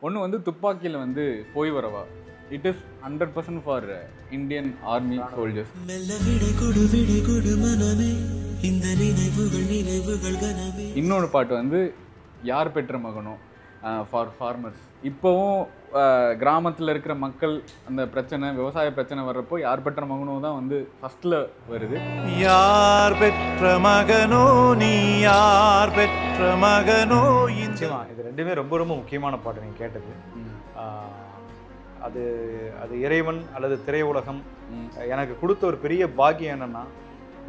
ஒன்று வந்து துப்பாக்கியில் வந்து போய் வரவா. It is 100% for Indian army soldiers. இன்னொரு பாட்டு வந்து யார் பெற்ற மகனோ ஃபார் ஃபார்மர்ஸ். இப்போவும் கிராமத்தில் இருக்கிற மக்கள் அந்த பிரச்சனை, விவசாய பிரச்சனை வர்றப்போ யார் பெற்ற மகனோ தான் வந்து ஃபர்ஸ்ட்ல வருது. யார் பெற்ற மகனோ நீ, யார் பெற்ற மகனோ. இது ரெண்டுமே ரொம்ப ரொம்ப முக்கியமான பாட்டு நீங்கள் கேட்டது. அது அது இறைவன் அல்லது திரையுலகம் எனக்கு கொடுத்த ஒரு பெரிய பாக்கியம் என்னென்னா,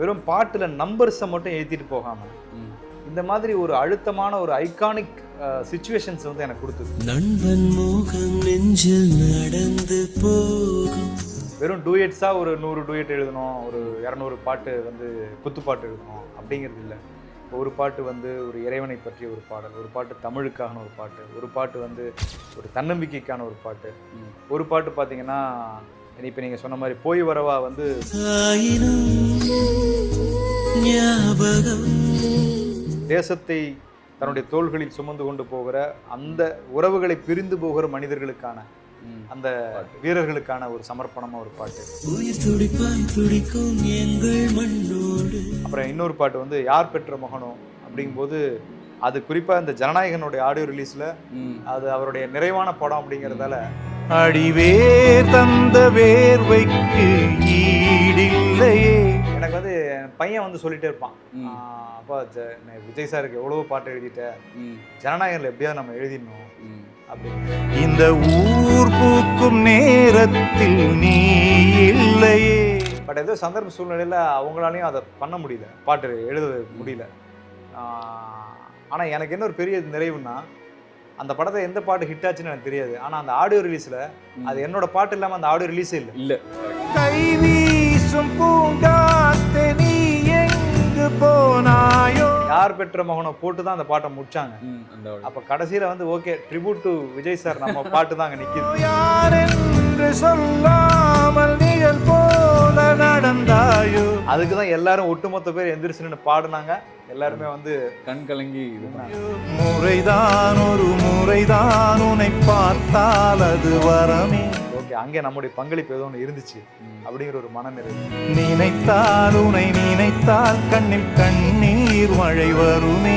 வெறும் பாட்டில் நம்பர்ஸை மட்டும் ஏற்றிட்டு போகாமல் இந்த மாதிரி ஒரு அழுத்தமான ஒரு ஐகானிக் சிச்சுவேஷன்ஸ் வந்து எனக்கு கொடுத்தது. நண்பன் மோகம் நெஞ்சில் நடந்து போகும். வெறும் டூயட்ஸாக ஒரு 100 டூயட் எழுதணும், ஒரு 200 பாட்டு வந்து குத்துப்பாட்டு எழுதணும் அப்படிங்கிறது இல்லை. ஒரு பாட்டு வந்து ஒரு இறைவனை பற்றிய ஒரு பாடல், ஒரு பாட்டு தமிழுக்கான ஒரு பாட்டு, ஒரு பாட்டு வந்து ஒரு தன்னம்பிக்கைக்கான ஒரு பாட்டு, ஒரு பாட்டு பார்த்தீங்கன்னா இப்போ நீங்கள் சொன்ன மாதிரி போய் வரவா வந்து தேசத்தை தன்னுடைய தோள்களில் சுமந்து கொண்டு போகிற அந்த உறவுகளை பிரிந்து போகிற மனிதர்களுக்கான அந்த வீரர்களுக்கான ஒரு சமர்ப்பணமா ஒரு பாட்டு. அப்புறம் இன்னொரு பாட்டு வந்து யார் பெற்ற மகனோ அப்படிங்கும்போது அது குறிப்பா இந்த ஜனநாயகனுடைய ஆடியோ ரிலீஸ்ல அது அவருடைய நிறைவான படம் அப்படிங்கிறதால அடிவேர் தந்த வேர்வைக்கு ஈடில்லையே. எனக்கு வந்து பையன் வந்து சொல்லிட்டே இருப்பான், அப்பா விஜய் சாருக்கு எவ்வளவோ பாட்டு எழுதிட்ட, ஜனநாயகன்ல எப்படியாவது நம்ம எழுதிடணும் அப்படின்னு. இந்த ஊர் பூக்கும் நேரத்தில் நீ இல்லையே. பட் ஏதோ சந்தர்ப்ப சூழ்நிலையில் அவங்களாலையும் அதை பண்ண முடியல, பாட்டு எழுத முடியல. ஆனால் எனக்கு என்ன ஒரு பெரிய நிறைவுன்னா, அந்த படத்தை எந்த பாட்டு ஹிட் ஆச்சுன்னு எனக்கு தெரியாது, ஆனால் அந்த ஆடியோ ரிலீஸில் அது என்னோட பாட்டு இல்லாமல் அந்த ஆடியோ ரிலீஸே இல்லை. கை வீசும் பூங்காத்தே நீ எங்கு போனாயோ. யார் பெற்ற மகனை போட்டு தான் அந்த பாட்டை முடிச்சாங்க. அப்போ கடைசியில் வந்து okay tribute to Vijay sir, நம்ம பாட்டு தான் அங்கே நிற்கிது. யார் என்று சொல்லாமல் நிழல் போல நடந்தாயோ. அதுக்கு தான் எல்லாரும் ஒட்டுமொத்த பேர் எந்திரிச்சுன்னு பாடுனாங்க. எல்லாருமே வந்து கண் கலங்கி முறைதான் ஒரு முறைதான் உன்னை பார்த்தால் அது வரமே. ஓகே, அங்கே நம்முடைய பங்களிப்பு ஏதோ ஒன்று இருந்துச்சு அப்படிங்கிற ஒரு மனநிறைவு. நினைத்தால் உன்னை நினைத்தால் கண்ணில் கண்ணீர் மழை வருமே.